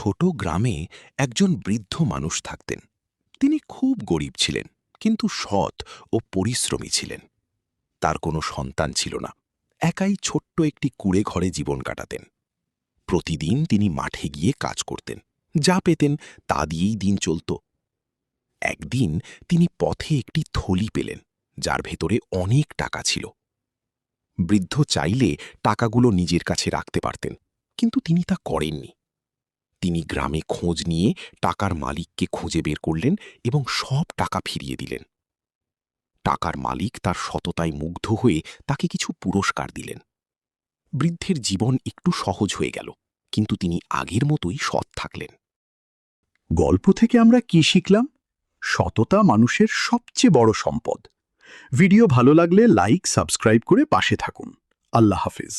ছোট গ্রামে একজন বৃদ্ধ মানুষ থাকতেন। তিনি খুব গরিব ছিলেন, কিন্তু সৎ ও পরিশ্রমী ছিলেন। তার কোনো সন্তান ছিল না। একাই ছোট্ট একটি কুঁড়ে ঘরে জীবন কাটাতেন। প্রতিদিন তিনি মাঠে গিয়ে কাজ করতেন। যা পেতেন তা দিয়েই দিন চলত। একদিন তিনি পথে একটি থলি পেলেন, যার ভেতরে অনেক টাকা ছিল। বৃদ্ধ চাইলে টাকাগুলো নিজের কাছে রাখতে পারতেন, কিন্তু তিনি তা করেননি। তিনি গ্রামে খোঁজ নিয়ে টাকার মালিককে খুঁজে বের করলেন এবং সব টাকা ফিরিয়ে দিলেন। টাকার মালিক তার সততায় মুগ্ধ হয়ে তাকে কিছু পুরস্কার দিলেন। বৃদ্ধের জীবন একটু সহজ হয়ে গেল, কিন্তু তিনি আগের মতোই সৎ থাকলেন। গল্প থেকে আমরা কি শিখলাম? সততা মানুষের সবচেয়ে বড় সম্পদ। ভিডিও ভালো লাগলে লাইক, সাবস্ক্রাইব করে পাশে থাকুন। আল্লাহ হাফেজ।